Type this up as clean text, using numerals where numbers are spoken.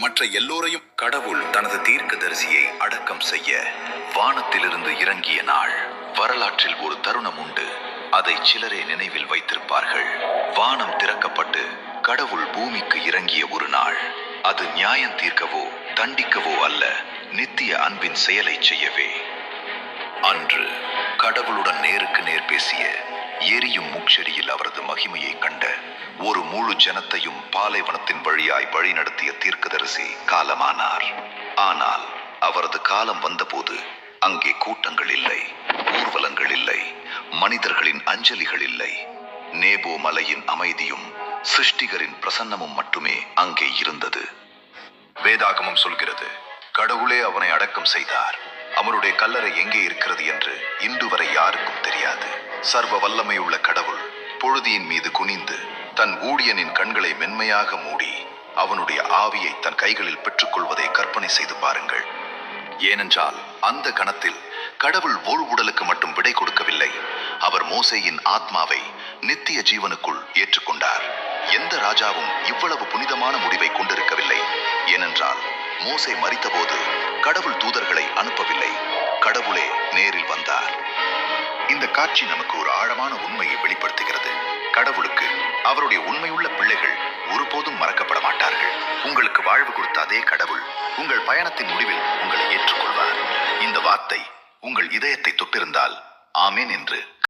மற்ற எல்லோரையும் கடவுள் தனது தீர்க்கதரிசியை அடக்கம் செய்ய வானத்திலிருந்து இறங்கிய நாள் வரலாற்றில் ஒரு தருணம் உண்டு. அதை சிலரே நினைவில் வைத்திருப்பார்கள். வானம் திறக்கப்பட்டு கடவுள் பூமிக்கு இறங்கிய ஒரு நாள். அது நியாயம் தீர்க்கவோ தண்டிக்கவோ அல்ல, நித்திய அன்பின் செயலை செய்யவே. அன்று கடவுளுடன் நேருக்கு நேர் பேசிய, எரியும் முட்செடியில் அவரது மகிமையை கண்ட, ஒரு முழு ஜனத்தையும் பாலைவனத்தின் வழியாய் வழிநடத்திய தீர்க்கதரிசி காலமானார். ஆனால் அவரது காலம் வந்தபோது அங்கே கூட்டங்கள் இல்லை, ஊர்வலங்கள் இல்லை, மனிதர்களின் அஞ்சலிகள் இல்லை. நேபோ மலையின் அமைதியும் சிருஷ்டிகரின் பிரசன்னமும் மட்டுமே அங்கே இருந்தது. வேதாகமம் சொல்கிறது, கடவுளே அவனை அடக்கம் செய்தார். அவருடைய கல்லறை எங்கே இருக்கிறது என்று இன்று வரை யாருக்கும் தெரியாது. சர்வ வல்லமையுள்ள கடவுள் பொழுதியின் மீது குனிந்து தன் ஊழியனின் கண்களை மென்மையாக மூடி அவனுடைய ஆவியை தன் கைகளில் பெற்றுக்கொள்வதை கற்பனை செய்து பாருங்கள். ஏனென்றால் அந்த கணத்தில் கடவுள் ஓர் உடலுக்கு மட்டும் விடை கொடுக்கவில்லை, அவர் மோசேயின் ஆத்மாவை நித்திய ஜீவனுக்குள் ஏற்றுக்கொண்டார். எந்த ராஜாவும் இவ்வளவு புனிதமான முடிவை கொண்டிருக்கவில்லை. ஏனென்றால் மோசே மரித்தபோது கடவுள் தூதர்களை அனுப்பவில்லை, கடவுளே நேரில் வந்தார். இந்த காட்சி நமக்கு ஒரு ஆழமான உண்மையை வெளிப்படுத்துகிறது. கடவுளுக்கு அவருடைய உண்மையுள்ள பிள்ளைகள் ஒருபோதும் மறக்கப்பட மாட்டார்கள். உங்களுக்கு வாழ்வு கொடுத்த அதே கடவுள் உங்கள் பயணத்தின் முடிவில் உங்களை ஏற்றுக்கொள்வார். இந்த வார்த்தை உங்கள் இதயத்தை தொட்டிருந்தால் ஆமேன் என்று